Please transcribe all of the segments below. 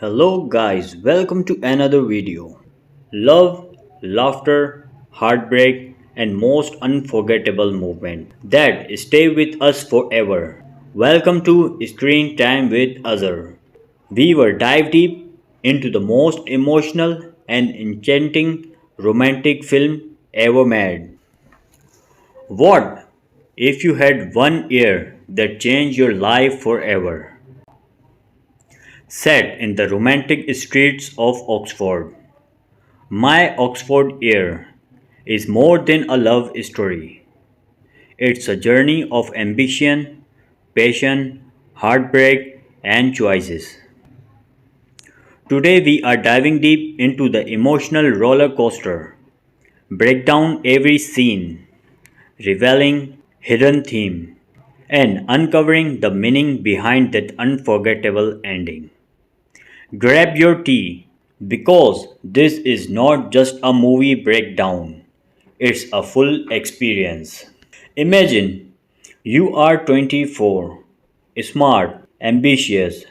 Hello guys, welcome to another video. Love, laughter, heartbreak and most unforgettable moment that stay with us forever. Welcome to Screen Time with Azhar. We will dive deep into the most emotional and enchanting romantic film ever made. What if you had one year that changed your life forever? Set in the romantic streets of Oxford. My Oxford Year is more than a love story. It's a journey of ambition, passion, heartbreak, and choices. Today we are diving deep into the emotional roller coaster, break down every scene, revealing hidden theme, and uncovering the meaning behind that unforgettable ending. Grab your tea because this is not just a movie breakdown, it's a full experience. Imagine you are 24, smart, ambitious,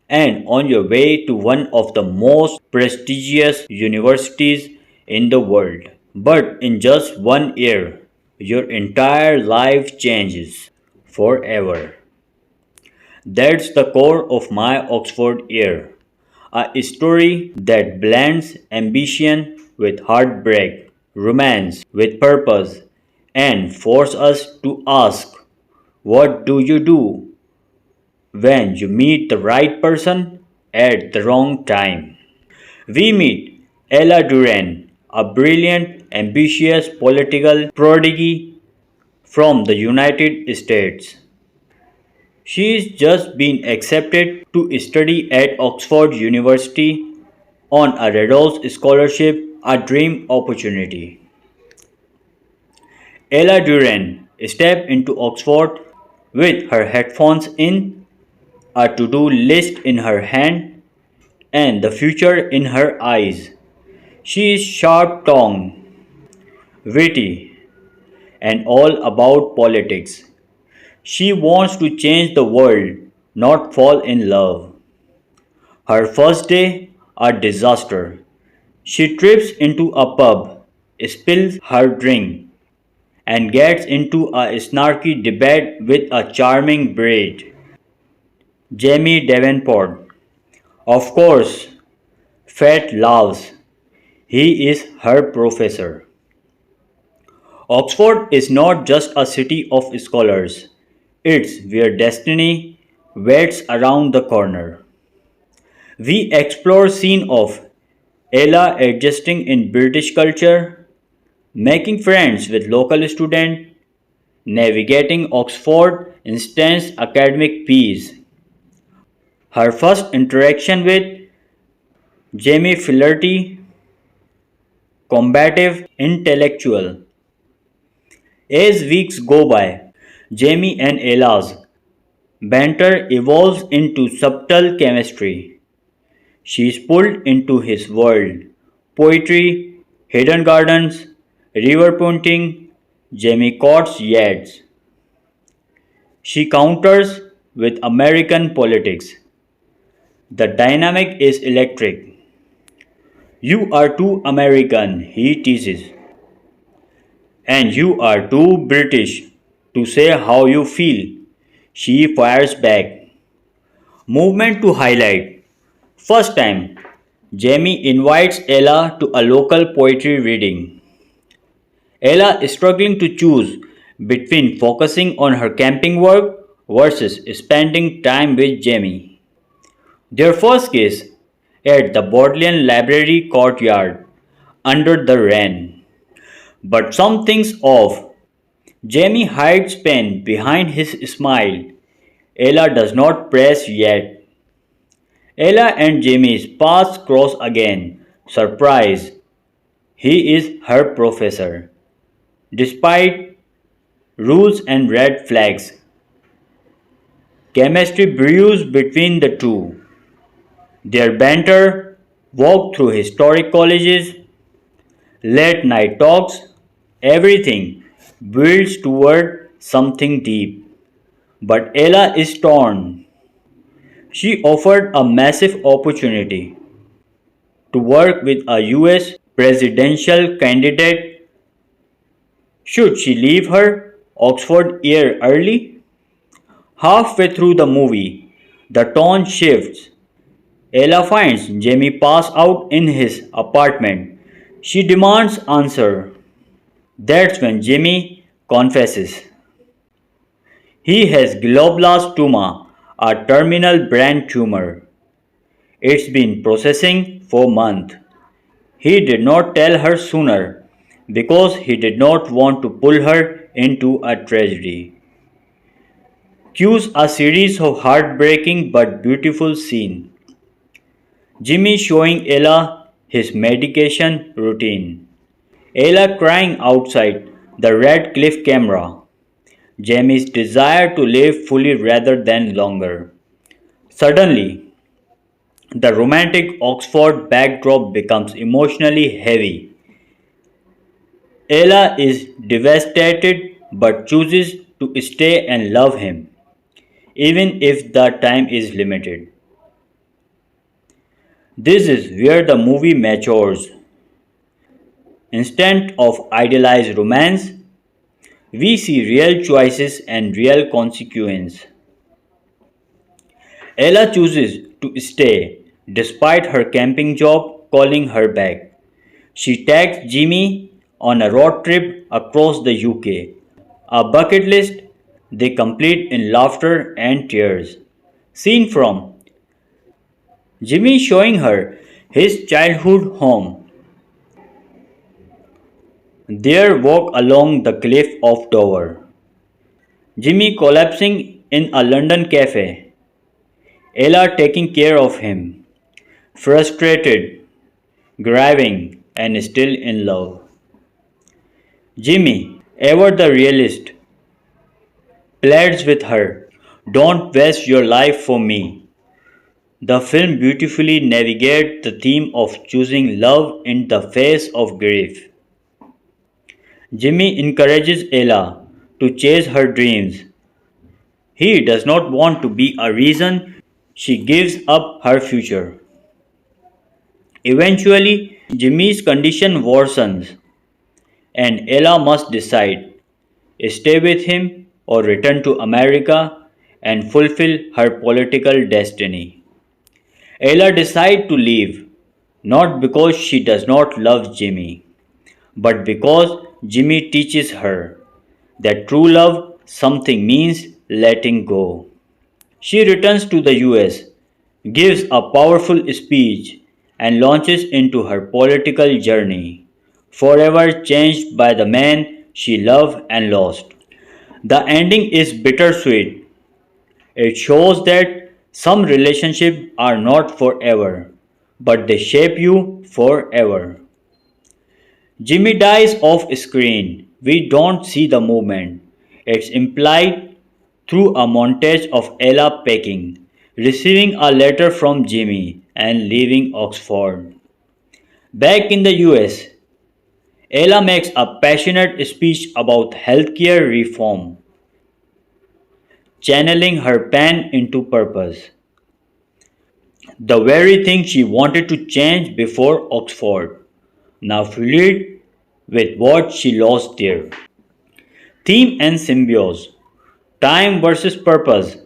and on your way to one of the most prestigious universities in the world. But in just one year, your entire life changes forever. That's the core of my Oxford year. A story that blends ambition with heartbreak, romance with purpose, and forces us to ask, what do you do when you meet the right person at the wrong time? We meet Ella Duran, a brilliant, ambitious political prodigy from the United States. She's just been accepted to study at Oxford University on a Randolph scholarship, a dream opportunity. Ella Duran stepped into Oxford with her headphones in, a to-do list in her hand, and the future in her eyes. She is sharp-tongued, witty, and all about politics. She wants to change the world, not fall in love. Her first day, a disaster. She trips into a pub, spills her drink, and gets into a snarky debate with a charming bride, Jamie Davenport. Of course, Fat laughs. He is her professor. Oxford is not just a city of scholars, it's where destiny waits around the corner. We explore scene of Ella adjusting in British culture, making friends with local students, navigating Oxford instance academic peace. Her first interaction with Jamie Flaherty, combative intellectual. As weeks go by, Jamie and Ella's banter evolves into subtle chemistry. She is pulled into his world. Poetry, hidden gardens, river painting, Jamie courts yachts. She counters with American politics. The dynamic is electric. You are too American, he teases, and you are too British to say how you feel. She fires back. Movement to highlight. First time, Jamie invites Ella to a local poetry reading. Ella is struggling to choose between focusing on her camping work versus spending time with Jamie. Their first kiss at the Bodleian Library courtyard under the rain. But something's off. Jamie hides pain behind his smile. Ella does not press yet. Ella and Jamie's paths cross again. Surprise! He is her professor. Despite rules and red flags, chemistry brews between the two. Their banter, walk through historic colleges, late night talks, everything builds toward something deep. But Ella is torn. She offered a massive opportunity to work with a US presidential candidate. Should she leave her Oxford year early? Halfway through the movie, the tone shifts. Ella finds Jamie pass out in his apartment. She demands answer. That's when Jamie confesses. He has glioblastoma, a terminal brain tumor. It's been processing for months. He did not tell her sooner because he did not want to pull her into a tragedy. Cues a series of heartbreaking but beautiful scenes. Jimmy showing Ella his medication routine. Ella crying outside the red cliff camera. Jamie's desire to live fully rather than longer. Suddenly, the romantic Oxford backdrop becomes emotionally heavy. Ella is devastated but chooses to stay and love him, even if the time is limited. This is where the movie matures. Instead of idealized romance, we see real choices and real consequences. Ella chooses to stay despite her camping job calling her back. She takes Jimmy on a road trip across the UK, a bucket list they complete in laughter and tears. Scene from Jimmy showing her his childhood home. Their walk along the cliff of Dover. Jimmy collapsing in a London cafe. Ella taking care of him. Frustrated, grieving, and still in love. Jimmy, ever the realist, pleads with her, "Don't waste your life for me." The film beautifully navigates the theme of choosing love in the face of grief. Jimmy encourages Ella to chase her dreams. He does not want to be a reason she gives up her future. Eventually, Jimmy's condition worsens, and Ella must decide stay with him or return to America and fulfill her political destiny. Ella decides to leave, not because she does not love Jimmy, but because Jimmy teaches her that true love something means letting go. She returns to the US, gives a powerful speech, and launches into her political journey, forever changed by the man she loved and lost. The ending is bittersweet. It shows that some relationships are not forever, but they shape you forever. Jimmy dies off screen. We don't see the movement. It's implied through a montage of Ella packing, receiving a letter from Jimmy, and leaving Oxford. Back in the US, Ella makes a passionate speech about healthcare reform, channeling her pain into purpose. The very thing she wanted to change before Oxford, now filled with what she lost there. Theme and symbiose. Time versus purpose.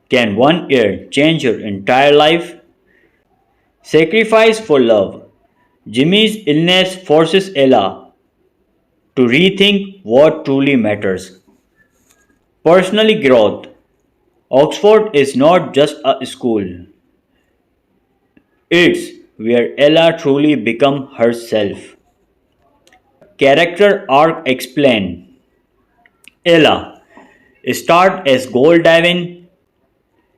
Can one year change your entire life? Sacrifice for love. Jimmy's illness forces Ella to rethink what truly matters. Personally growth. Oxford is not just a school. It's where Ella truly becomes herself. Character arc explained. Ella starts as gold diving,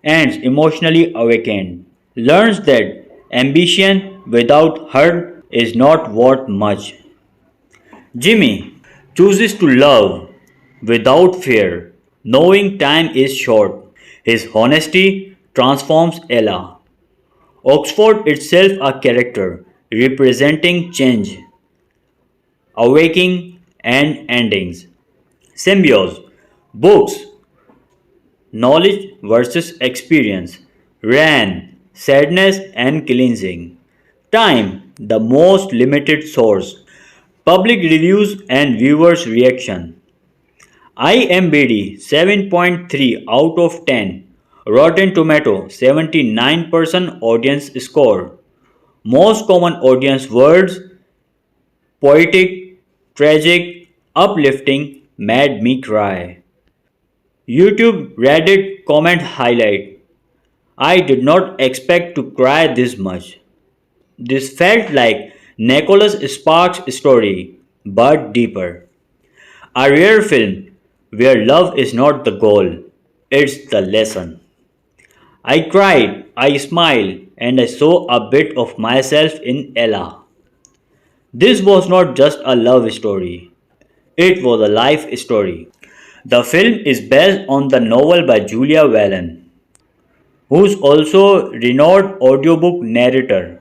ends emotionally awakened, learns that ambition without hurt is not worth much. Jimmy chooses to love without fear, knowing time is short. His honesty transforms Ella. Oxford itself a character representing change, awakening, and endings. Symbiose, books, knowledge versus experience. Ran, sadness and cleansing. Time, the most limited source. Public reviews and viewers' reaction. IMDb 7.3 out of 10. Rotten Tomato 79% audience score. Most common audience words: poetic, tragic, uplifting, made me cry. YouTube Reddit comment highlight: I did not expect to cry this much. This felt like Nicholas Sparks' story, but deeper. A rare film where love is not the goal, it's the lesson. I cried, I smiled, and I saw a bit of myself in Ella. This was not just a love story, it was a life story. The film is based on the novel by Julia Whelan, who's also renowned audiobook narrator.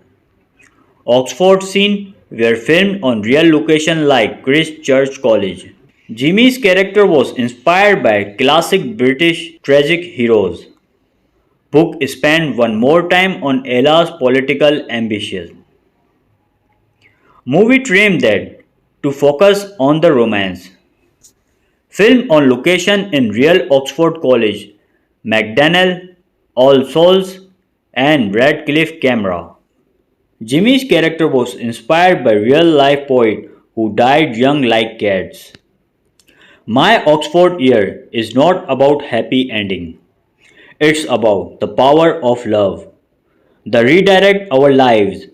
Oxford scenes were filmed on real location like Christ Church College. Jimmy's character was inspired by classic British tragic heroes. Book spent one more time on Ella's political ambitions. Movie trimmed that to focus on the romance. Film on location in real Oxford College, McDonnell, All Souls, and Radcliffe Camera. Jimmy's character was inspired by real life poet who died young like cats. My Oxford year is not about happy ending. It's about the power of love. The redirect our lives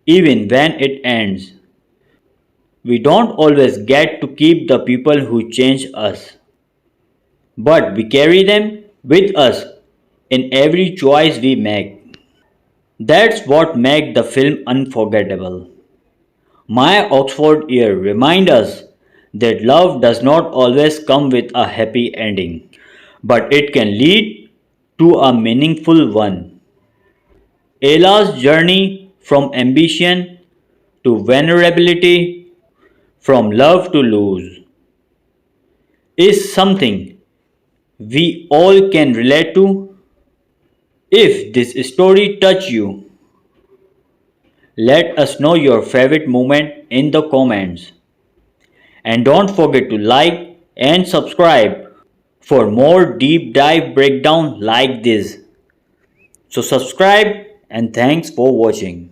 even when it ends. We don't always get to keep the people who change us, but we carry them with us in every choice we make. That's what makes the film unforgettable. My Oxford year reminds us that love does not always come with a happy ending, but it can lead to a meaningful one. Ella's journey from ambition to vulnerability, from love to lose, is something we all can relate to. If this story touched you, let us know your favorite moment in the comments. And don't forget to like and subscribe for more deep dive breakdown like this. So subscribe and thanks for watching.